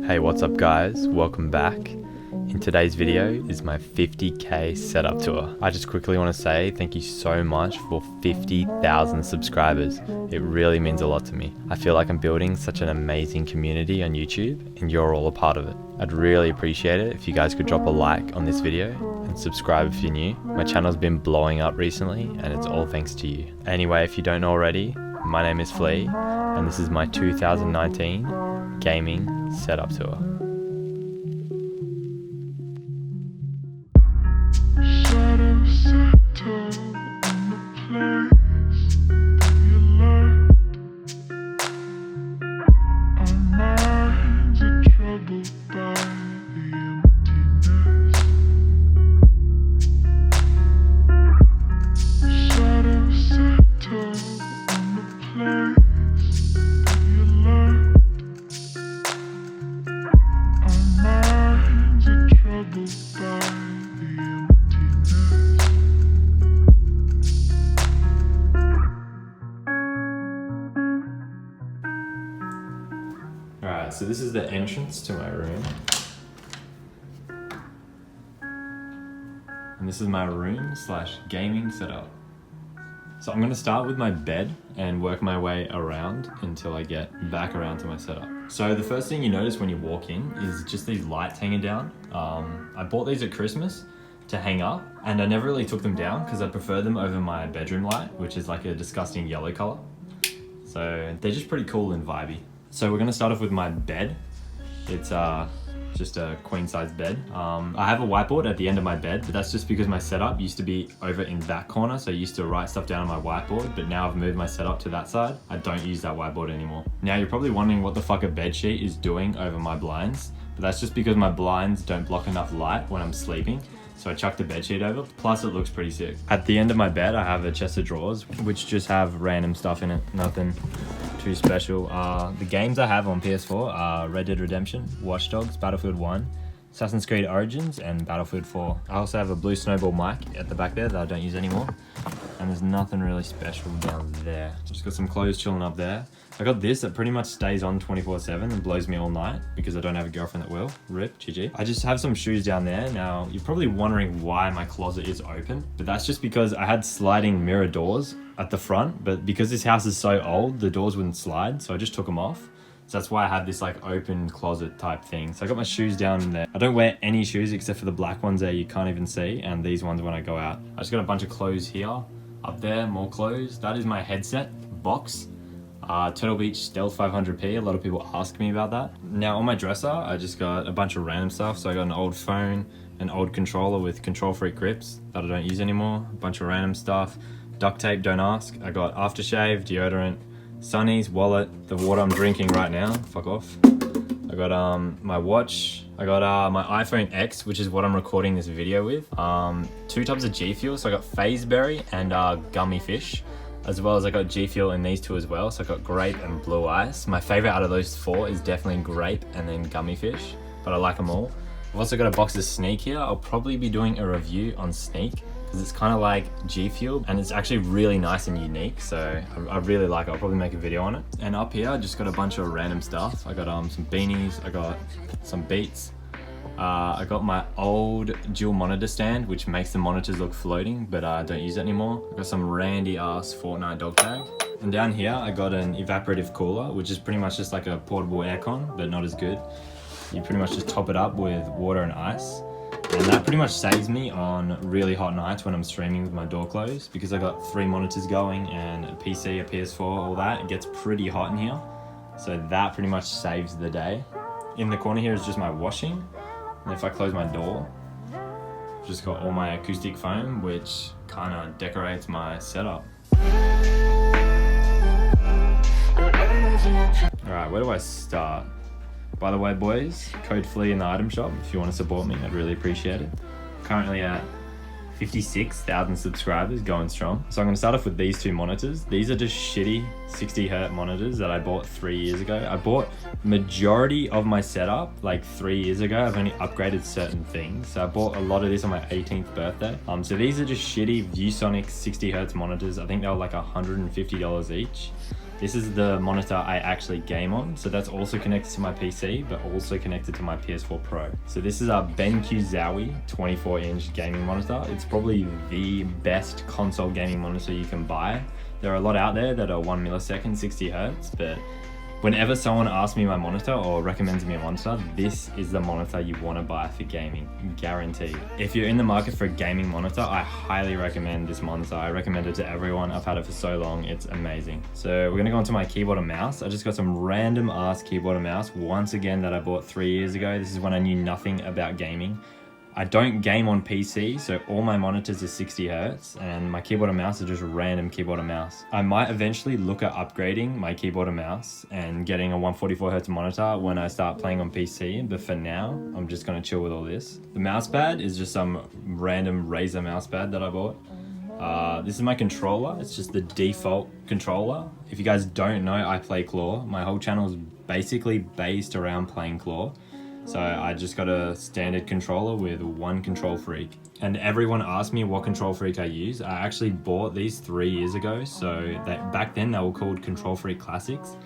Hey, what's up guys? Welcome back. In today's video is my 50k setup tour. I just quickly want to say thank you so much for 50,000 subscribers. It really means a lot to me. I feel like I'm building such an amazing community on YouTube and you're all a part of it. I'd really appreciate it if you guys could drop a like on this video and subscribe if you're new. My channel's been blowing up recently and it's all thanks to you. Anyway, if you don't know already, my name is Flea and this is my 2019 gaming setup tour. Alright, so this is the entrance to my room. And this is my room / gaming setup. So I'm going to start with my bed and work my way around until I get back around to my setup. So the first thing you notice when you walk in is just these lights hanging down. I bought these at Christmas to hang up and I never really took them down because I prefer them over my bedroom light, which is like a disgusting yellow color. So they're just pretty cool and vibey. So we're going to start off with my bed. It's just a queen size bed. I have a whiteboard at the end of my bed, but that's just because my setup used to be over in that corner. So I used to write stuff down on my whiteboard, but now I've moved my setup to that side. I don't use that whiteboard anymore. Now you're probably wondering what the fuck a bed sheet is doing over my blinds, but that's just because my blinds don't block enough light when I'm sleeping. So I chucked the bedsheet over, plus it looks pretty sick. At the end of my bed, I have a chest of drawers, which just have random stuff in it, nothing too special. The games I have on PS4 are Red Dead Redemption, Watch Dogs, Battlefield 1, Assassin's Creed Origins, and Battlefield 4. I also have a blue snowball mic at the back there that I don't use anymore. And there's nothing really special down there. Just got some clothes chilling up there. I got this that pretty much stays on 24/7 and blows me all night because I don't have a girlfriend that will. RIP, GG. I just have some shoes down there. Now, you're probably wondering why my closet is open, but that's just because I had sliding mirror doors at the front, but because this house is so old, the doors wouldn't slide, so I just took them off. So that's why I have this like open closet type thing. So I got my shoes down there. I don't wear any shoes except for the black ones there you can't even see, and these ones when I go out. I just got a bunch of clothes here. Up there, more clothes. That is my headset box. Turtle Beach Stealth 500p. A lot of people ask me about that. Now on my dresser, I just got a bunch of random stuff. So I got an old phone, an old controller with KontrolFreek grips that I don't use anymore. A bunch of random stuff. Duct tape, don't ask. I got aftershave, deodorant, sunnies, wallet, the water I'm drinking right now. Fuck off. I got my watch. I got my iPhone X, which is what I'm recording this video with. 2 tubs of G Fuel, so I got Phaseberry and Gummy Fish, as well as I got G Fuel in these 2 as well. So I got grape and blue ice. My favorite out of those 4 is definitely grape and then Gummy Fish, but I like them all. I've also got a box of Sneak here. I'll probably be doing a review on Sneak because it's kind of like G Fuel and it's actually really nice and unique. So I really like it. I'll probably make a video on it. And up here, I just got a bunch of random stuff. I got some beanies. I got some Beats. I got my old dual monitor stand, which makes the monitors look floating, but I don't use it anymore. I got some randy ass Fortnite dog tag. And down here, I got an evaporative cooler, which is pretty much just like a portable aircon, but not as good. You pretty much just top it up with water and ice. And that pretty much saves me on really hot nights when I'm streaming with my door closed, because I got 3 monitors going and a PC, a Ps4, all that. It gets pretty hot in here. So that pretty much saves the day. In the corner here is just my washing. And if I close my door, I've just got all my acoustic foam, which kind of decorates my setup. Alright, where do I start? By the way, boys, code Flea in the item shop if you want to support me. I'd really appreciate it. Currently at 56,000 subscribers, going strong. So I'm going to start off with these 2 monitors. These are just shitty 60Hz monitors that I bought 3 years ago. I bought majority of my setup like 3 years ago. I've only upgraded certain things. So I bought a lot of this on my 18th birthday. So these are just shitty Viewsonic 60Hz monitors. I think they were like $150 each. This is the monitor I actually game on, so that's also connected to my PC, but also connected to my Ps4 Pro. So this is a BenQ Zowie 24-inch gaming monitor. It's probably the best console gaming monitor you can buy. There are a lot out there that are 1 millisecond, 60 hertz, but whenever someone asks me my monitor or recommends me a monitor, this is the monitor you want to buy for gaming, guaranteed. If you're in the market for a gaming monitor, I highly recommend this monitor. I recommend it to everyone. I've had it for so long, it's amazing. So we're gonna go onto my keyboard and mouse. I just got some random ass keyboard and mouse, once again, that I bought 3 years ago. This is when I knew nothing about gaming. I don't game on PC, so all my monitors are 60 hertz and my keyboard and mouse are just random keyboard and mouse. I might eventually look at upgrading my keyboard and mouse and getting a 144 hertz monitor when I start playing on PC, but for now, I'm just gonna chill with all this. The mouse pad is just some random Razer mouse pad that I bought. This is my controller. It's just the default controller. If you guys don't know, I play claw. My whole channel is basically based around playing claw. So I just got a standard controller with one KontrolFreek. And everyone asked me what KontrolFreek I use. I actually bought these 3 years ago. So back then they were called KontrolFreek Classics.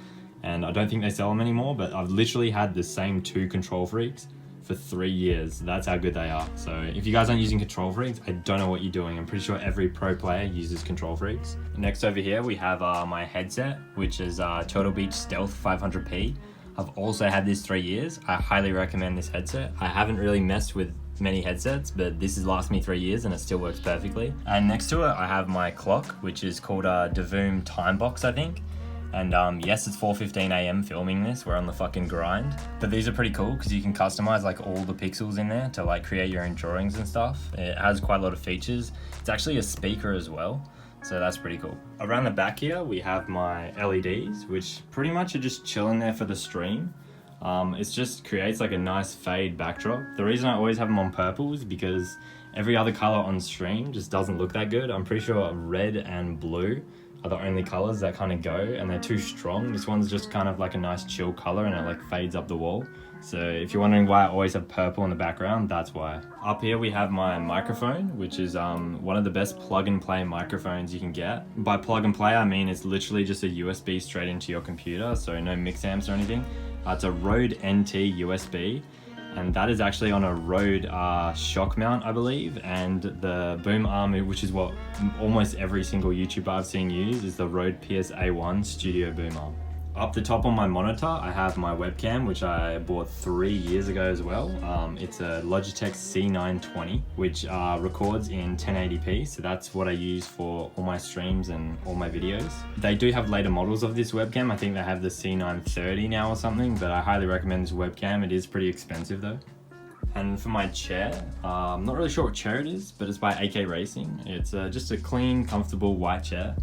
And I don't think they sell them anymore, but I've literally had the same 2 KontrolFreeks for 3 years. That's how good they are. So if you guys aren't using KontrolFreeks, I don't know what you're doing. I'm pretty sure every pro player uses KontrolFreeks. Next over here, we have my headset, which is Turtle Beach Stealth 500p. I've also had this 3 years. I highly recommend this headset. I haven't really messed with many headsets, but this has lasted me 3 years and it still works perfectly. And next to it, I have my clock, which is called a Divoom Timebox, I think. And yes, it's 4:15 AM filming this. We're on the fucking grind. But these are pretty cool because you can customize like all the pixels in there to like create your own drawings and stuff. It has quite a lot of features. It's actually a speaker as well. So that's pretty cool. Around the back here, we have my LEDs, which pretty much are just chilling there for the stream. It just creates like a nice fade backdrop. The reason I always have them on purple is because every other color on stream just doesn't look that good. I'm pretty sure red and blue are the only colors that kind of go, and they're too strong. This one's just kind of like a nice chill color and it like fades up the wall. So if you're wondering why I always have purple in the background, that's why. Up here we have my microphone, which is one of the best plug and play microphones you can get. By plug and play, I mean it's literally just a USB straight into your computer, so no mix amps or anything. It's a Rode NT USB, and that is actually on a Rode shock mount, I believe. And the boom arm, which is what almost every single YouTuber I've seen use, is the Rode PSA1 Studio boom arm. Up the top on my monitor, I have my webcam, which I bought 3 years ago as well. It's a Logitech C920, which records in 1080p. So that's what I use for all my streams and all my videos. They do have later models of this webcam. I think they have the C930 now or something, but I highly recommend this webcam. It is pretty expensive though. And for my chair, I'm not really sure what chair it is, but it's by AK Racing. It's just a clean, comfortable white chair.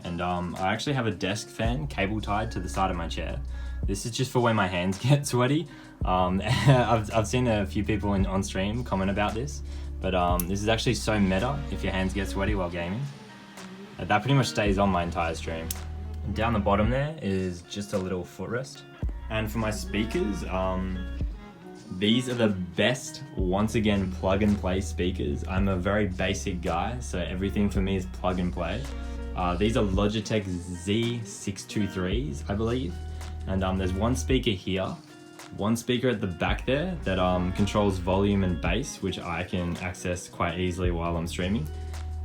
And I actually have a desk fan cable tied to the side of my chair. This is just for when my hands get sweaty. I've seen a few people on stream comment about this, but this is actually so meta if your hands get sweaty while gaming. That pretty much stays on my entire stream. And down the bottom there is just a little footrest. And for my speakers, these are the best, once again, plug and play speakers. I'm a very basic guy, so everything for me is plug and play. These are Logitech Z623s, I believe. And there's one speaker here, one speaker at the back there that controls volume and bass, which I can access quite easily while I'm streaming.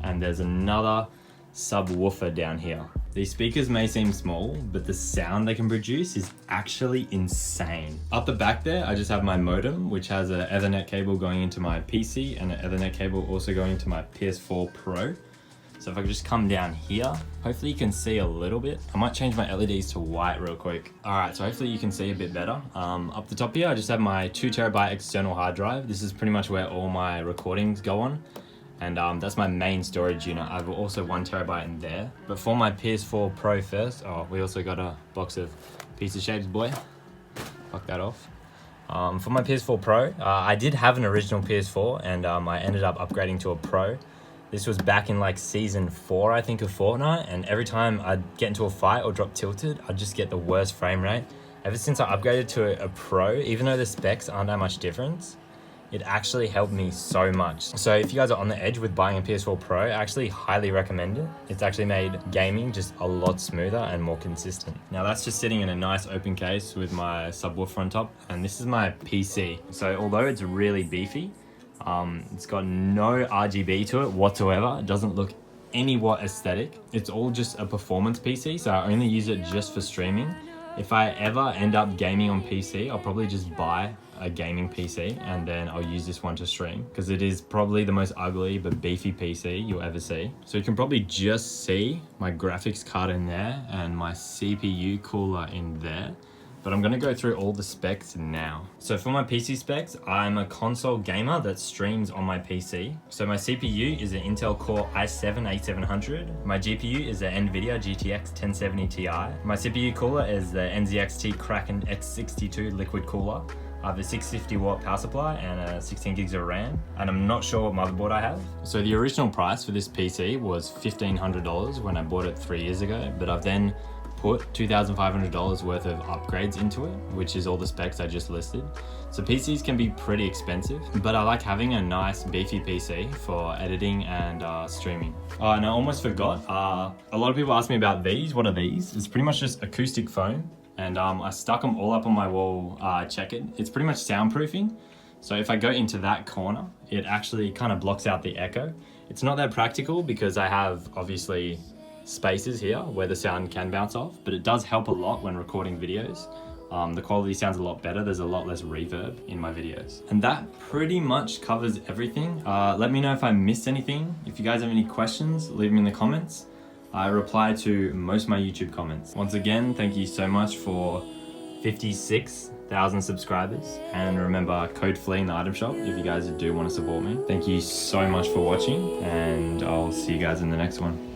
And there's another subwoofer down here. These speakers may seem small, but the sound they can produce is actually insane. Up the back there, I just have my modem, which has an Ethernet cable going into my PC and an Ethernet cable also going into my Ps4 Pro. So if I could just come down here, hopefully you can see a little bit. I might change my LEDs to white real quick. All right, so hopefully you can see a bit better. Up the top here, I just have my 2 TB external hard drive. This is pretty much where all my recordings go on. And that's my main storage unit. I have also 1 TB in there. But for my Ps4 Pro first, we also got a box of piece of shapes, boy. Fuck that off. For my Ps4 Pro, I did have an original PS4 and I ended up upgrading to a Pro. This was back in like season 4, I think, of Fortnite, and every time I'd get into a fight or drop tilted, I'd just get the worst frame rate. Ever since I upgraded to a Pro, even though the specs aren't that much difference, it actually helped me so much. So if you guys are on the edge with buying a PS4 Pro, I actually highly recommend it. It's actually made gaming just a lot smoother and more consistent. Now that's just sitting in a nice open case with my subwoofer on top, and this is my PC. So although it's really beefy, it's got no RGB to it whatsoever. It doesn't look any watt aesthetic. It's all just a performance PC, so I only use it just for streaming. If I ever end up gaming on PC, I'll probably just buy a gaming PC and then I'll use this one to stream, because it is probably the most ugly but beefy PC you'll ever see. So you can probably just see my graphics card in there and my CPU cooler in there. But I'm gonna go through all the specs now. So for my PC specs, I'm a console gamer that streams on my PC. So my CPU is an Intel Core i7-8700. My GPU is an Nvidia GTX 1070 Ti. My CPU cooler is the NZXT Kraken X62 liquid cooler. I have a 650 watt power supply and 16 gigs of RAM, and I'm not sure what motherboard I have. So the original price for this PC was $1,500 when I bought it 3 years ago, but I've then put $2,500 worth of upgrades into it, which is all the specs I just listed. So PCs can be pretty expensive, but I like having a nice beefy PC for editing and streaming. Oh, and I almost forgot, a lot of people ask me about these. What are these? It's pretty much just acoustic foam, and I stuck them all up on my wall checkered. It's pretty much soundproofing. So if I go into that corner, it actually kind of blocks out the echo. It's not that practical because I have obviously spaces here where the sound can bounce off, but it does help a lot when recording videos. The quality sounds a lot better. There's a lot less reverb in my videos. And that pretty much covers everything. Let me know if I missed anything. If you guys have any questions, leave them in the comments. I reply to most of my YouTube comments. Once again, thank you so much for 56,000 subscribers. And remember, code Flea in the item shop if you guys do want to support me. Thank you so much for watching, and I'll see you guys in the next one.